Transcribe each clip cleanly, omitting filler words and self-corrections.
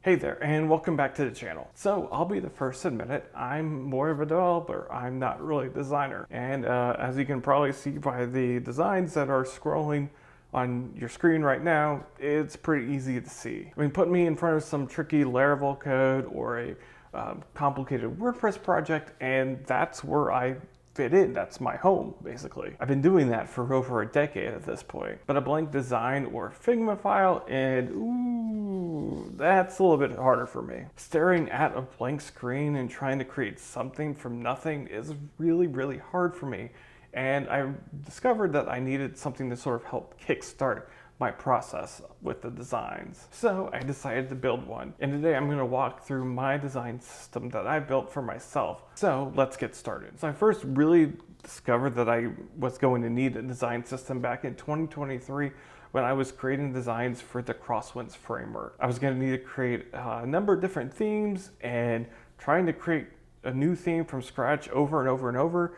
Hey there, and welcome back to the channel. So I'll be the first to admit it, I'm more of a developer. I'm not really a designer. And as you can probably see by the designs that are scrolling on your screen right now, it's pretty easy to see. I mean, put me in front of some tricky Laravel code or a complicated WordPress project, and that's where I fit in. That's my home, basically. I've been doing that for over a decade at this point. But a blank design or Figma file, and ooh, that's a little bit harder for me. Staring at a blank screen and trying to create something from nothing is really, really hard for me. And I discovered that I needed something to sort of help kickstart my process with the designs. So I decided to build one. And today I'm going to walk through my design system that I built for myself. So let's get started. So I first really discovered that I was going to need a design system back in 2023 when I was creating designs for the Crosswinds framework. I was going to need to create a number of different themes, and trying to create a new theme from scratch over and over and over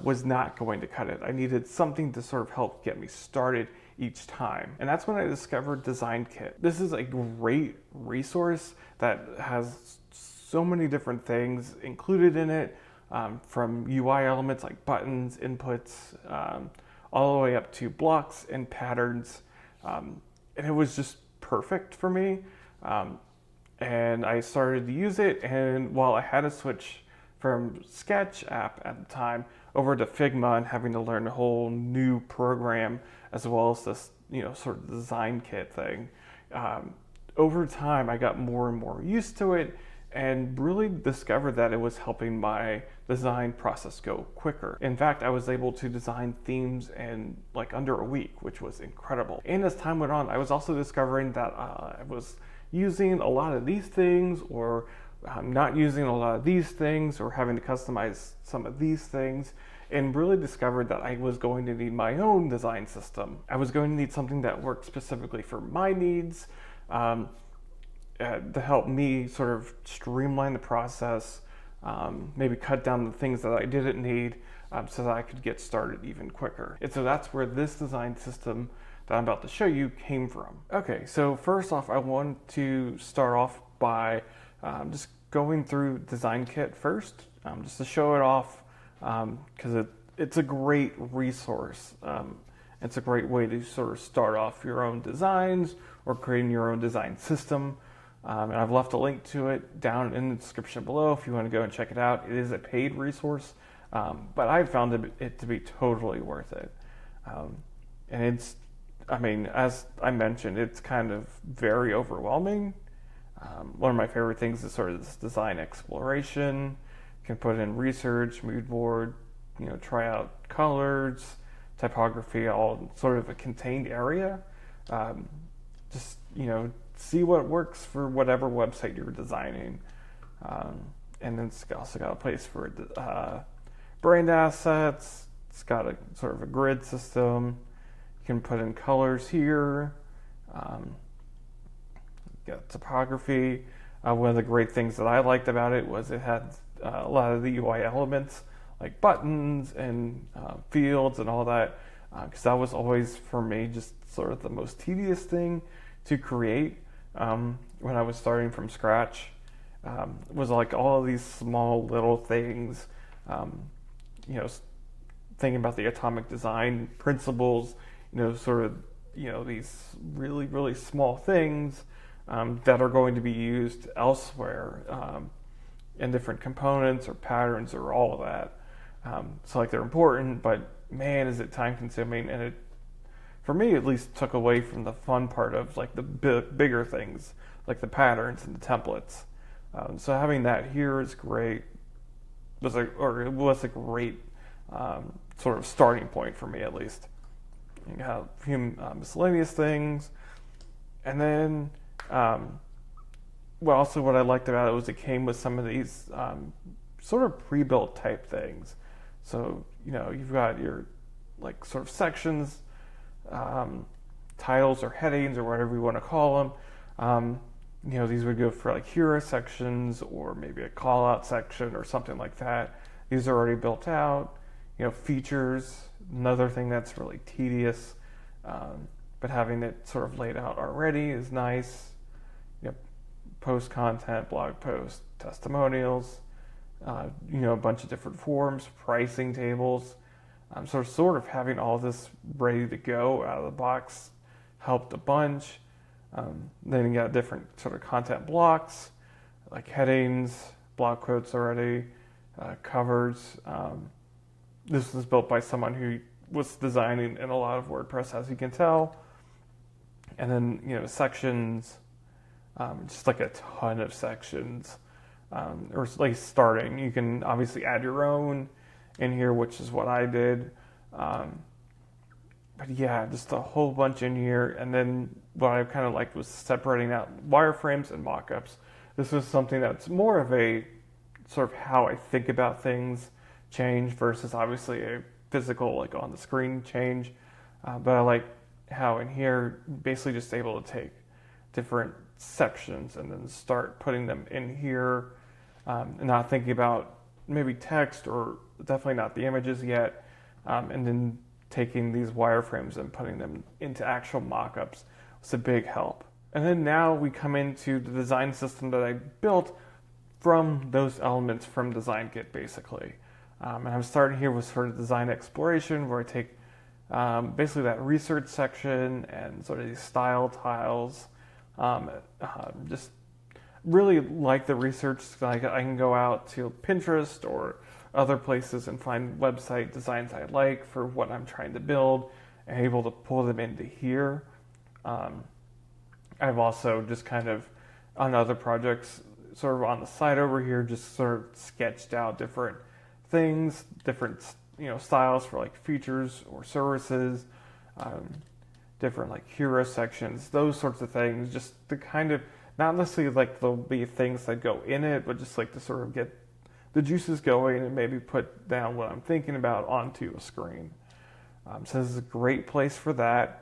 was not going to cut it. I needed something to sort of help get me started each time. And that's when I discovered Design Kit. This is a great resource that has so many different things included in it, from UI elements like buttons, inputs, all the way up to blocks and patterns. And it was just perfect for me. And I started to use it, and while I had to switch from Sketch app at the time over to Figma and having to learn a whole new program as well as this, sort of design kit thing. Over time, I got more and more used to it and really discovered that it was helping my design process go quicker. In fact, I was able to design themes in like under a week, which was incredible. And as time went on, I was also discovering that I was using a lot of these things, or not using a lot of these things, or having to customize some of these things, and really discovered that I was going to need my own design system. I was going to need something that worked specifically for my needs, to help me sort of streamline the process, maybe cut down the things that I didn't need, so that I could get started even quicker. And so that's where this design system that I'm about to show you came from. Okay, so first off, I want to start off by just going through Design Kit first, just to show it off, because it's a great resource. It's a great way to sort of start off your own designs or creating your own design system. And I've left a link to it down in the description below if you want to go and check it out. It is a paid resource, but I found it to be totally worth it. And as I mentioned, it's kind of very overwhelming. One of my favorite things is sort of this design exploration. You can put in research, mood board, try out colors, typography, all sort of a contained area. Just, see what works for whatever website you're designing. And then it's also got a place for brand assets. It's got a sort of a grid system. You can put in colors here. Got typography. One of the great things that I liked about it was it had a lot of the UI elements like buttons and fields and all that, because that was always for me just sort of the most tedious thing to create when I was starting from scratch. Was like all of these small little things, thinking about the atomic design principles, these really, really small things that are going to be used elsewhere in different components or patterns or all of that. So like they're important, but man, is it time consuming, and it, for me at least, took away from the fun part of like the bigger things like the patterns and the templates. So having that here is great. It was a great sort of starting point for me, at least. You got a few miscellaneous things, and then also what I liked about it was it came with some of these sort of pre-built type things. So you've got your like sort of sections, titles or headings or whatever you want to call them. These would go for like hero sections or maybe a call out section or something like that. These are already built out. Features, another thing that's really tedious, but having it sort of laid out already is nice. post content, blog posts, testimonials, a bunch of different forms, pricing tables. So sort of having all this ready to go out of the box helped a bunch. Then you got different sort of content blocks, like headings, blog quotes already, covers. This was built by someone who was designing in a lot of WordPress, as you can tell. And then, sections, just like a ton of sections, or like starting. You can obviously add your own in here, which is what I did. But yeah, just a whole bunch in here. And then what I kind of liked was separating out wireframes and mockups. This was something that's more of a sort of how I think about things change versus obviously a physical, like on the screen change. But I like how in here, basically just able to take different sections and then start putting them in here, and not thinking about maybe text or definitely not the images yet, and then taking these wireframes and putting them into actual mockups was a big help. And then now we come into the design system that I built from those elements from Design Kit, basically. And I'm starting here with sort of design exploration, where I take basically that research section and sort of these style tiles. Just really like the research. Like I can go out to Pinterest or other places and find website designs I like for what I'm trying to build, and able to pull them into here. I've also just kind of on other projects, sort of on the side over here, just sort of sketched out different things, different styles for like features or services, different like hero sections, those sorts of things, just to kind of, not necessarily like there'll be things that go in it, but just like to sort of get the juices going and maybe put down what I'm thinking about onto a screen. So this is a great place for that.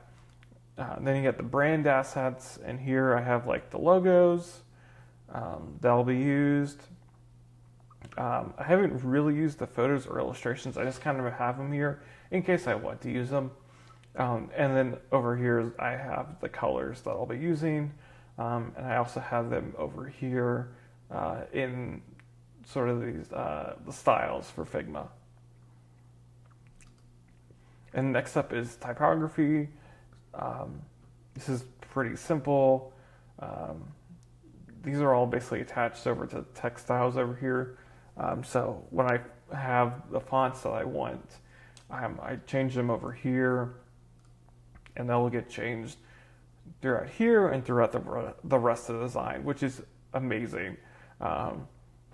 Then you get the brand assets, and here I have like the logos that'll be used. I haven't really used the photos or illustrations. I just kind of have them here in case I want to use them. And then over here I have the colors that I'll be using, and I also have them over here in sort of these the styles for Figma. And next up is typography. This is pretty simple. These are all basically attached over to text styles over here. So when I have the fonts that I want, I change them over here, and they'll get changed throughout here and throughout the rest of the design, which is amazing. I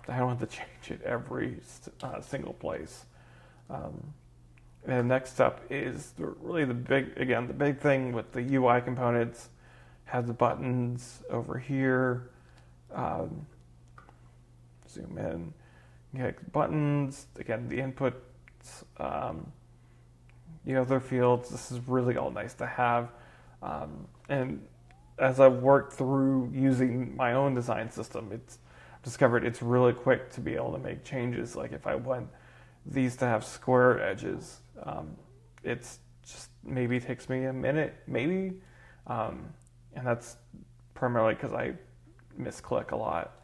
don't have to change it every single place. And next up is really the big thing with the UI components. Have the buttons over here. Zoom in. You get buttons, again, the inputs, the other fields. This is really all nice to have. And as I've worked through using my own design system, I've discovered it's really quick to be able to make changes. Like if I want these to have square edges, it's just maybe takes me a minute, maybe. And that's primarily because I misclick a lot.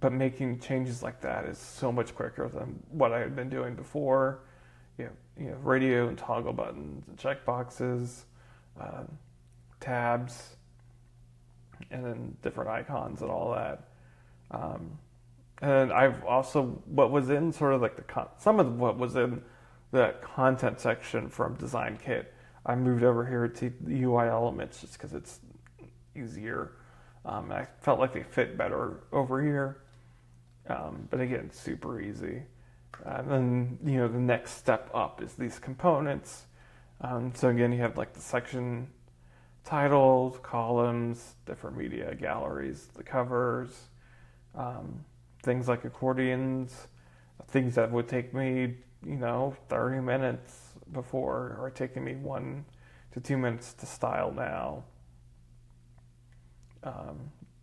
But making changes like that is so much quicker than what I had been doing before. Radio and toggle buttons and checkboxes, tabs, and then different icons and all that. And I've also, what was in sort of like some of what was in the content section from Design Kit, I moved over here to the UI elements just because it's easier. I felt like they fit better over here. But again, super easy. And then, the next step up is these components. So again, you have like the section titles, columns, different media galleries, the covers, things like accordions, things that would take me, 30 minutes before are taking me 1 to 2 minutes to style now.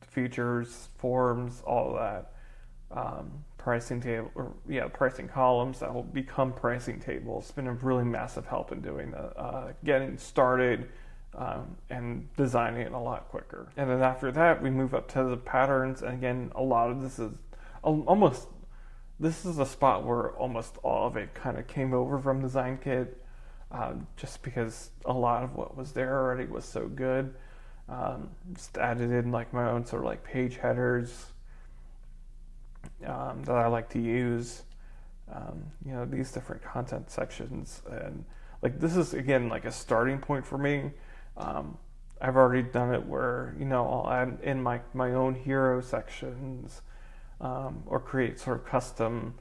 Features, forms, all of that. Pricing table, pricing columns that will become pricing tables. It's been a really massive help in doing that, getting started, and designing it a lot quicker. And then after that, we move up to the patterns. And again, a lot of this is almost, this is a spot where almost all of it kind of came over from Design Kit, just because a lot of what was there already was so good. Just added in like my own sort of like page headers that I like to use. You know, these different content sections, and like this is again like a starting point for me. I've already done it where, you know, I'll add in my own hero sections, or create sort of custom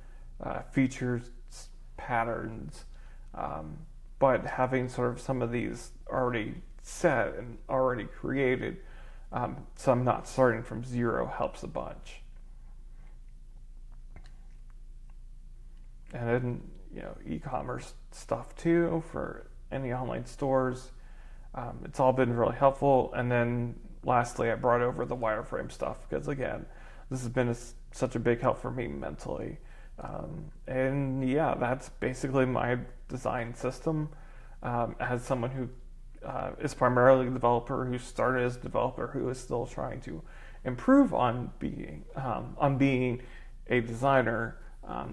features, patterns, but having sort of some of these already set and already created, so I'm not starting from zero, helps a bunch. And then, you know, e-commerce stuff too for any online stores. It's all been really helpful. And then lastly, I brought over the wireframe stuff because again, this has been such a big help for me mentally. And yeah, that's basically my design system. As someone who is primarily a developer, who started as a developer, who is still trying to improve on being a designer.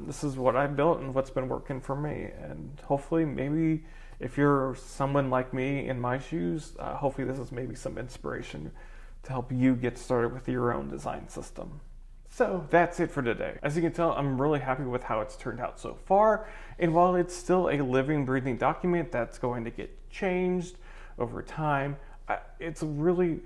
This is what I built and what's been working for me. And hopefully, maybe if you're someone like me in my shoes, hopefully this is maybe some inspiration to help you get started with your own design system. So that's it for today. As you can tell, I'm really happy with how it's turned out so far. And while it's still a living, breathing document that's going to get changed over time, it's really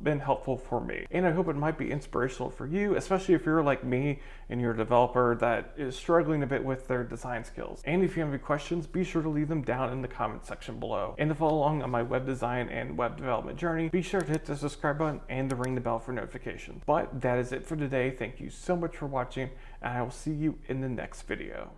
been helpful for me. And I hope it might be inspirational for you, especially if you're like me and you're a developer that is struggling a bit with their design skills. And if you have any questions, be sure to leave them down in the comment section below. And to follow along on my web design and web development journey, be sure to hit the subscribe button and to ring the bell for notifications. But that is it for today. Thank you so much for watching, and I will see you in the next video.